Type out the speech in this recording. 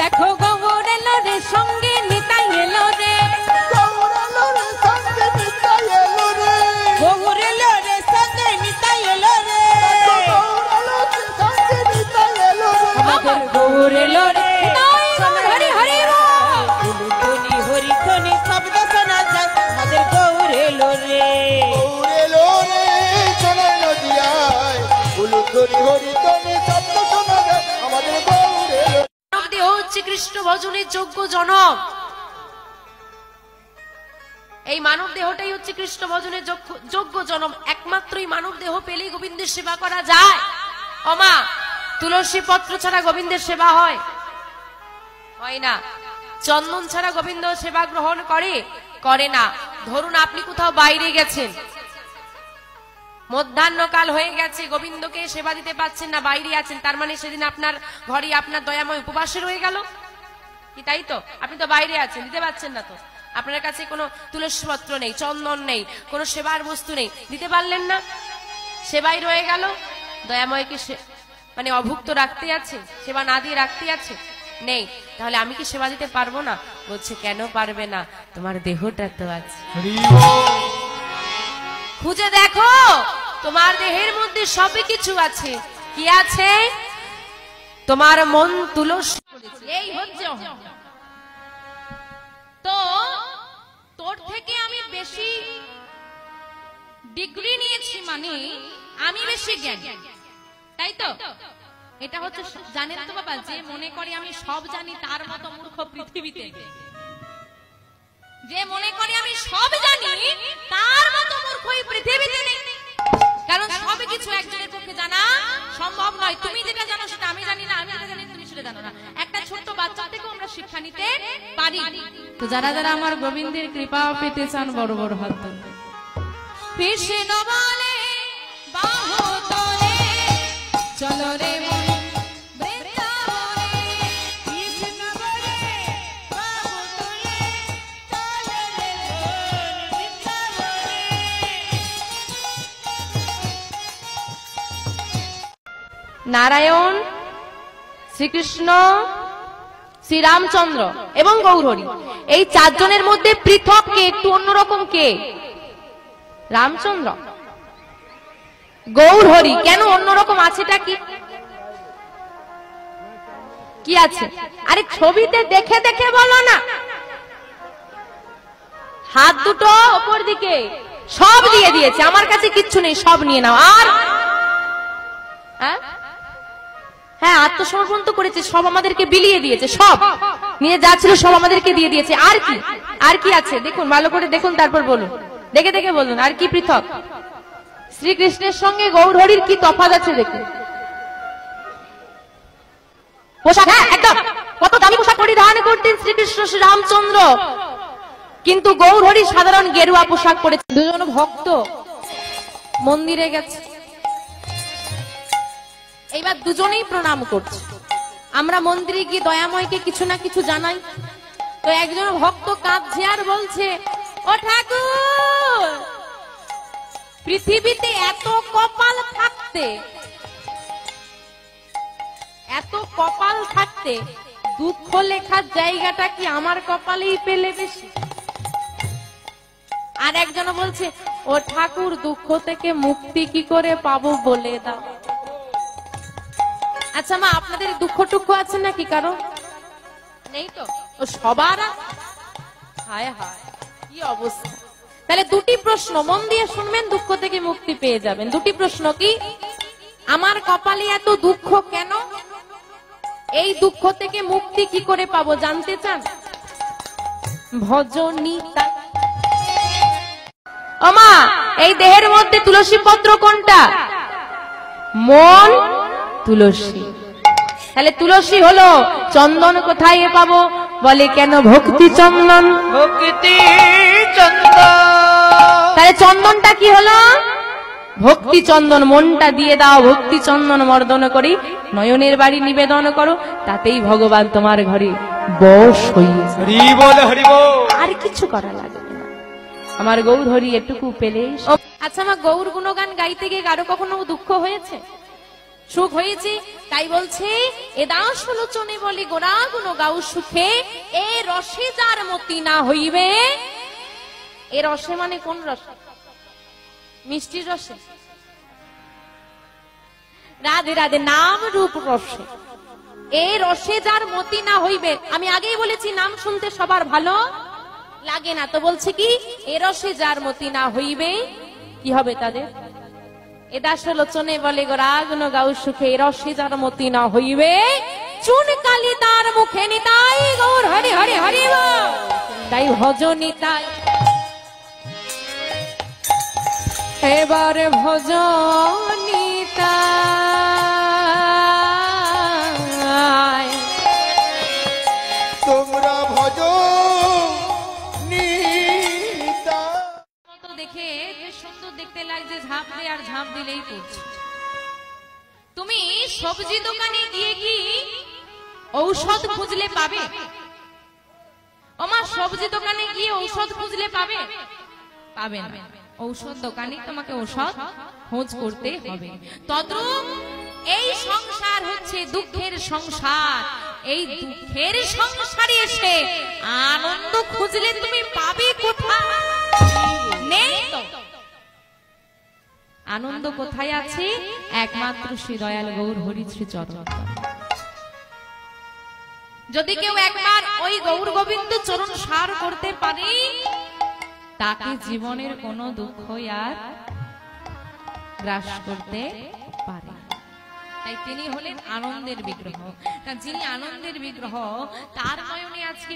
দেখো গৌর এলো রে সঙ্গে নিতাই এলো রে, গৌর এলো রে সঙ্গে নিতাই এলো রে, গৌর এলো রে সঙ্গে নিতাই এলো রে, গৌর এলো রে সঙ্গে নিতাই এলো রে, আমাদের গৌর এলো রে। হরি হরি হরি হরি ধ্বনি শব্দ শোনা যায়, আমাদের গৌর এলো রে। গৌর এলো রে চলে নদিয়ায়, উলুধ্বনি হরিধ্বনি শব্দ শোনা যায়, আমাদের গৌর এলো। মানব দেহ হচ্ছে কৃষ্ণ ভজনের যোগ্য জনক। এই মানব দেহটাই হচ্ছে কৃষ্ণ ভজনের যোগ্য জনম। একমাত্রই মানব দেহ পেলেই গোবিন্দের সেবা করা যায়। ওমা, তুলসী পত্র ছাড়া গোবিন্দের সেবা হয়? হয় না। চন্দন ছাড়া গোবিন্দ সেবা গ্রহণ করে না। ধরুন আপনি কোথাও বাইরে গেছেন, মধ্যাহ্নকাল হয়ে গেছে, গোবিন্দকে সেবা দিতে পারছেন না, বাইরে আছেন, তার মানে সেদিন আপনার ঘরে আপনার দয়াময় উপবাসে রয়ে গেল কি? তাই তো, আপনি তো বাইরে আছেন, দিতে পারছেন না, তো আপনার কাছে কোনো তুলসী পত্র নেই, চন্দন নেই, কোনো সেবার বস্তু নেই, দিতে পারলেন না, সেবাই রয়ে গেল। দয়াময়কে মানে অভুক্ত রাখতে আছে, সেবা না দিয়ে রাখতে আছে? নেই। তাহলে আমি কি সেবা দিতে পারবো না? বলছে কেন পারবে না, তোমার দেহটা তো আছে। খুঁজে দেখো, তোমার দেহের মধ্যে সবই কিছু আছে। কি আছে? তোমার মন তুলসী। এই হচ্ছে তো, তোর থেকে আমি বেশি ডিগ্রি নিয়েছি, মানে আমি বেশি জ্ঞানী, তাই তো? এটা হচ্ছে, জানেন তো বাবা, যে মনে করে আমি সব জানি তার মতো মূর্খ পৃথিবীতে। যে মনে করে আমি সব জানি তার মতো মূর্খ এই পৃথিবীতে নেই। কারণ সব কিছু একজনের পক্ষে জানা সম্ভব নয়। তুমি যেটা জানো সেটা আমি জানি না, আমি যেটা জানি তুমি সেটা জানো না। একটা ছোট্ট বাচ্চা থেকেও আমরা শিক্ষা নিতে পারি। তো যারা যারা আমার গোবিন্দের কৃপা পেতে চান, বড় বড় হাত তুলুন। কৃষ্ণ বলে বাহু তোলে, চলো রে নারায়ণ, শ্রীকৃষ্ণ, শ্রীরামচন্দ্র এবং গৌরহরি, এই চারজনের মধ্যে পৃথক কে, একটু অন্যরকম কে? রামচন্দ্র। গৌরহরি কেন অন্যরকম আছেটা কি? কি আছে? আরে ছবিতে দেখে দেখে বলো না। হাত দুটো উপর দিকে, সব দিয়ে দিয়েছে, আমার কাছে কিচ্ছু নেই, সব নিয়ে নাও। আর হ্যাঁ, আত্মসমর্পণ তো করেছে, সব আমাদেরকে বিলিয়ে দিয়েছে, সব নিয়ে যা ছিল সব আমাদেরকে দিয়ে দিয়েছে। আর কি, আর কি আছে দেখুন, ভালো করে দেখুন, তারপর বলুন, দেখে দেখে বলুন আর কি পৃথক। শ্রীকৃষ্ণের সঙ্গে গৌরহরির কি তফাৎ আছে দেখুন। পোশাক, হ্যাঁ একদম, কত দামি পোশাক পরিধান করতেন শ্রীকৃষ্ণ শ্রীরামচন্দ্র, কিন্তু গৌরহরি সাধারণ গেরুয়া পোশাক পরেছে। দুজন ভক্ত মন্দিরে গেছে, এইবার দুজনেই প্রণাম করছে। আমরা মন্দিরে গিয়ে দয়াময়কে কিছু না কিছু জানাই, তো একজন ভক্ত কাঁদছে আর বলছে, ও ঠাকুর, পৃথিবীতে এত কপাল থাকতে, এত কপাল থাকতে দুঃখ লেখার জায়গাটা কি আমার কপালেই পেলে বেশি? আর একজন বলছে, ও ঠাকুর, দুঃখ থেকে মুক্তি কি করে পাবো বলে দাও। আচ্ছা মা, আপনাদের দুঃখ টুক্ষ আছে নাকি কারো? নেই তো? ও সবার? হায় হায়, কি অবস্থা। তাহলে দুটি প্রশ্ন মন দিয়ে শুনবেন, দুঃখ থেকে মুক্তি পেয়ে যাবেন। দুটি প্রশ্ন কি? আমার কপালে এত দুঃখ কেন? এই দুঃখ থেকে মুক্তি কি করে পাবো জানতে চান? ভজনিতা। ওমা, এই দেহের মধ্যে তুলসী পত্র কোনটা? মন তুলসী। তাহলে তুলসী হলো চন্দন, কোথায় পাবো? বলে কেন ভক্তি চন্দন, ভক্তি চন্দন। তাহলে চন্দনটা কি হলো? ভক্তি চন্দন। মনটা দিয়ে দাও, ভক্তি চন্দন মর্দন করি, নয়নের বাড়ি নিবেদন করো, তাতেই ভগবান তোমার ঘরে বশ হইয়াছে। হরি বল, হরি বল। আর কিছু করা লাগবে না, আমার গৌর হরি এটুকু পেলে। আচ্ছা, আমার গৌর গুণগান গাইতে গিয়ে কারো কখনো দুঃখ হয়েছে, সুখ হয়েছে? তাই বলছে এ দাস লোচনে বলি গোরা গুণ গাও সুখে, এ রসে যার মতি না হইবে। এ রসে মানে কোন রস? মিষ্টির রসে? রাধে রাধে, নাম রূপ রসে। এই রসে যার মতি না হইবে, আমি আগেই বলেছি নাম শুনতে সবার ভালো লাগে না, তো বলছে কি এ রসে যার মতি না হইবে কি হবে তাদের? এ দাস লোচনে বলে গোরা গুণ গাও সুখে, এ রসে যার মতি না হইবে, চুন কালি তার মুখে নিতাই গৌর হরি হরি হরি বল। তাই ভজ নিতাই, এবার ভজ নিতাই। তোমরা ভজ নিতাই। তো দেখে বেশ সুন্দর দেখতে লাগছে, ঝাঁপ দে আর ঝাঁপ দিলেই পড়ছে। তুমি সবজি দোকানে গিয়ে কি ঔষধ খুঁজলে পাবে? ওমা সবজি দোকানে গিয়ে ঔষধ খুঁজলে পাবে? পাবে না। ঔষধ দোকানে তোমাকে ঔষধ খোঁজ করতে হবে। তদ্রূপ এই সংসার হচ্ছে দুঃখের সংসার। এই দুঃখের সংসারে এসে আনন্দ খুঁজলে তুমি পাবে কোথায়? নেই তো। আনন্দ কোথায় আছে? একমাত্র শ্রী দয়াল গৌর হরি শ্রী চরণ। যদি কেউ একবার ওই গৌর গোবিন্দ চরণ সার করতে পারে, তাকে জীবনের কোনো দুঃখ আর গ্রাস করতে পারে। তাই তিনি হলেন আনন্দের বিগ্রহ। যিনি আনন্দের বিগ্রহ, তার নয়নে আজকে